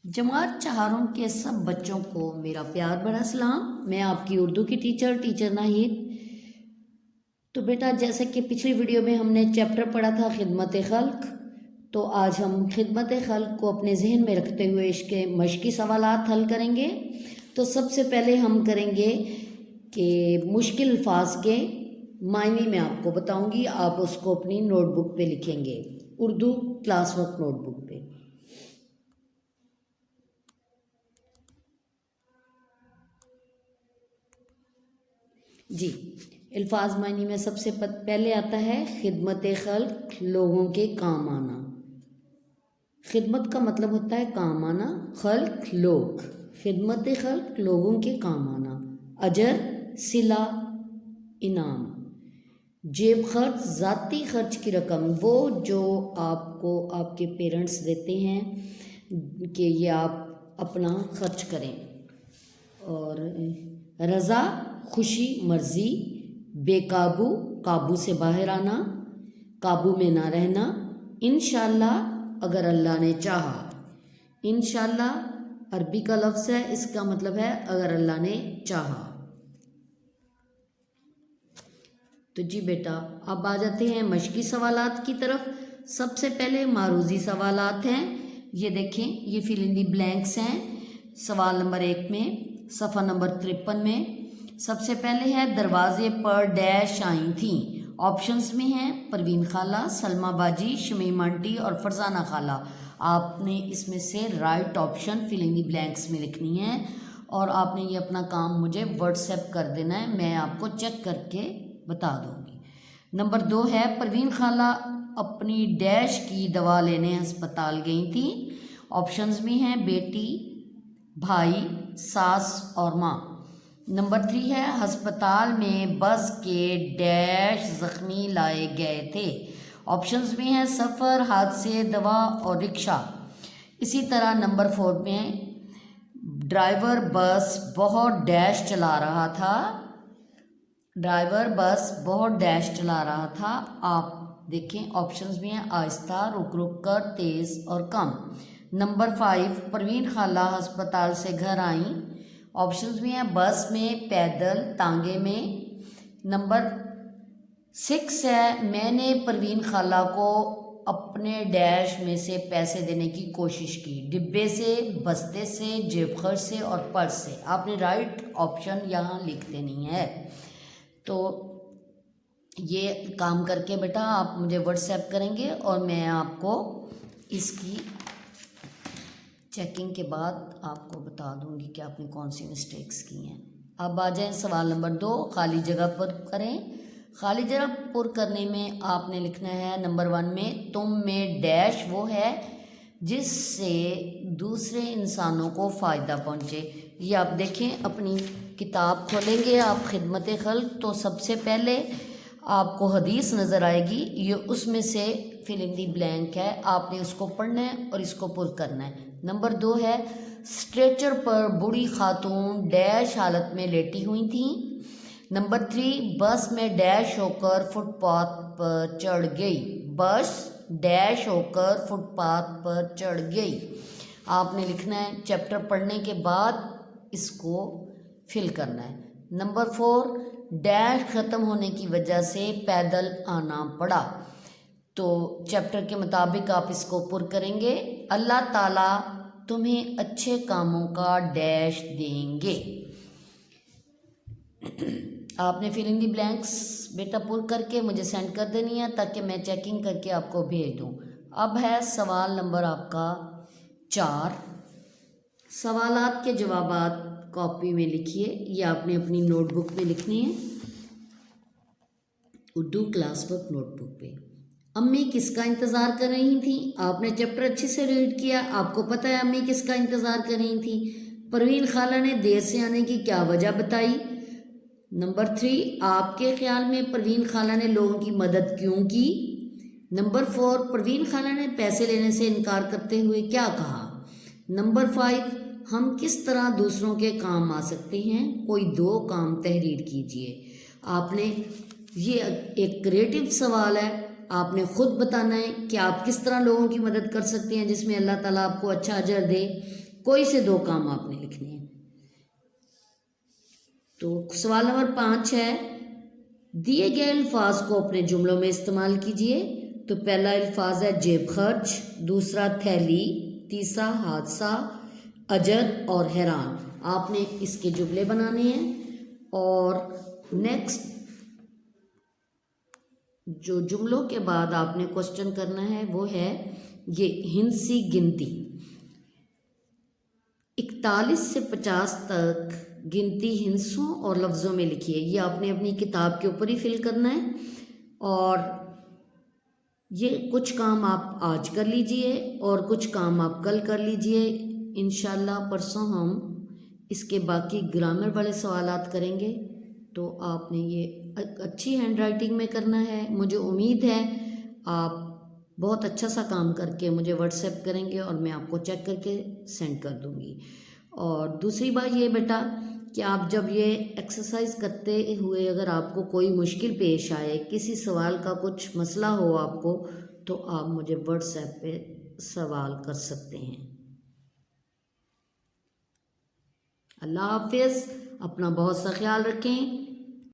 जमात चहारों के सब बच्चों को मेरा प्यार भरा सलाम। मैं आपकी उर्दू की टीचर नाहिद। तो बेटा, जैसे कि पिछली वीडियो में हमने चैप्टर पढ़ा था खिदमत खल्क, तो आज हम खिदमत खल्क को अपने जहन में रखते हुए इसके मश्की सवालात हल करेंगे। तो सबसे पहले हम करेंगे कि मुश्किल अल्फाज के मायने मैं आपको बताऊंगी, आप उसको अपनी नोटबुक पे लिखेंगे, उर्दू क्लास वर्क नोटबुक पे। जी, अल्फाज मायने में सबसे पहले आता है खिदमत खल्क, लोगों के काम आना। खिदमत का मतलब होता है काम आना, खल्क लोग, खिदमत खल्क लोगों के काम आना। अजर सिला इनाम। जेब खर्च ज़ाती खर्च की रकम, वो जो आपको आपके पेरेंट्स देते हैं कि ये आप अपना खर्च करें। और रज़ा खुशी मर्ज़ी, बेकाबू काबू से बाहर आना, काबू में ना रहना। इंशाअल्लाह अगर अल्लाह ने चाहा। इंशाअल्लाह अरबी का लफ्ज़ है, इसका मतलब है अगर अल्लाह ने चाहा। तो जी बेटा, अब आ जाते हैं मश्की सवालात की तरफ। सबसे पहले मारूजी सवालात हैं, ये देखें, ये फिल इन दी ब्लैंक्स हैं। सवाल नंबर 1 में सफ़ा नंबर 53 में सबसे पहले है दरवाजे पर डैश आई थी। ऑप्शंस में हैं परवीन खाला, सलमा बाजी, शमीम आंटी और फरजाना खाला। आपने इसमें से right option fill in the blanks में लिखनी है और आपने ये अपना काम मुझे व्हाट्सएप कर देना है, मैं आपको चेक करके बता दूंगी। नंबर 2 है परवीन खाला अपनी डैश की दवा लेने अस्पताल गई थी। ऑप्शंस में हैं बेटी, भाई, सास और माँ। नंबर 3 है अस्पताल में बस के डैश ज़ख्मी लाए गए थे। ऑप्शंस में हैं सफ़र, हादसे, दवा और रिक्शा। इसी तरह नंबर 4 में ड्राइवर बस बहुत डैश चला रहा था। ड्राइवर बस बहुत डैश चला रहा था। आप देखें, ऑप्शंस में हैं आहिस्ता, रुक रुक कर, तेज़ और कम। नंबर 5 परवीन खाला अस्पताल से घर आई। ऑप्शंस में हैं बस में, पैदल, तांगे में। नंबर 6 है मैंने परवीन खाला को अपने डैश में से पैसे देने की कोशिश की, डिब्बे से, बस्ते से, जेब खर्च से और पर्स से। आपने राइट ऑप्शन यहाँ लिख देनी है। तो ये काम करके बेटा आप मुझे व्हाट्सएप करेंगे और मैं आपको इसकी चेकिंग के बाद आपको बता दूंगी कि आपने कौन सी मिस्टेक्स की हैं। अब आ जाएं सवाल नंबर 2, खाली जगह पर करें। खाली जगह पर करने में आपने लिखना है नंबर 1 में तुम में डैश वो है जिससे दूसरे इंसानों को फ़ायदा पहुँचे। ये आप देखें, अपनी किताब खोलेंगे आप खिदमत खल्क, तो सबसे पहले आपको हदीस नज़र आएगी, ये उसमें से फिल इन दी ब्लैंक है, आपने उसको पढ़ना है और इसको पुर करना है। नंबर 2 है स्ट्रेचर पर बूढ़ी खातून डैश हालत में लेटी हुई थी। नंबर 3 बस में डैश होकर फुटपाथ पर चढ़ गई। बस डैश होकर फुटपाथ पर चढ़ गई। आपने लिखना है, चैप्टर पढ़ने के बाद इसको फिल करना है। नंबर 4 डैश ख़त्म होने की वजह से पैदल आना पड़ा। तो चैप्टर के मुताबिक आप इसको पुर करेंगे। अल्लाह ताला तुम्हें अच्छे कामों का डैश देंगे। आपने फिल इन दी ब्लैंक्स बेटा पुर करके मुझे सेंड कर देनी है ताकि मैं चेकिंग करके आपको भेज दूँ। अब है सवाल नंबर आपका 4। सवालात के जवाबात कॉपी में लिखिए, ये आपने अपनी नोटबुक में लिखनी है, उर्दू क्लास वर्क नोटबुक पे। अम्मी किसका इंतज़ार कर रही थी? आपने चैप्टर अच्छे से रीड किया, आपको पता है अम्मी किसका इंतज़ार कर रही थी। परवीन खाला ने देर से आने की क्या वजह बताई। नंबर 3 आपके ख्याल में परवीन खाला ने लोगों की मदद क्यों की। नंबर 4 परवीन खाला ने पैसे लेने से इनकार करते हुए क्या कहा। नंबर 5 हम किस तरह दूसरों के काम आ सकते हैं, कोई 2 काम तहरीर कीजिए। आपने ये एक क्रिएटिव सवाल है, आपने ख़ुद बताना है कि आप किस तरह लोगों की मदद कर सकते हैं जिसमें अल्लाह ताला आपको अच्छा अजर दे। कोई से 2 काम आपने लिखने हैं। तो सवाल नंबर 5 है, दिए गए अल्फाज को अपने जुमलों में इस्तेमाल कीजिए। तो पहला अल्फाज है जेब खर्च, दूसरा थैली, तीसरा हादसा, अजब और हैरान। आपने इसके जुमले बनाने हैं। और नेक्स्ट जो जुमलों के बाद आपने क्वेश्चन करना है वो है ये हिंसी गिनती। 41 से 50 तक गिनती हिंसों और लफ्ज़ों में लिखी है। ये आपने अपनी किताब के ऊपर ही फिल करना है। और ये कुछ काम आप आज कर लीजिए और कुछ काम आप कल कर लीजिए। इंशाल्लाह परसों हम इसके बाकी ग्रामर वाले सवालात करेंगे। तो आपने ये अच्छी हैंड राइटिंग में करना है। मुझे उम्मीद है आप बहुत अच्छा सा काम करके मुझे व्हाट्सएप करेंगे और मैं आपको चेक करके सेंड कर दूंगी। और दूसरी बात ये बेटा कि आप जब ये एक्सरसाइज करते हुए अगर आपको कोई मुश्किल पेश आए, किसी सवाल का कुछ मसला हो आपको, तो आप मुझे व्हाट्सएप पे सवाल कर सकते हैं। अल्लाह हाफिज़, अपना बहुत सा ख्याल रखें।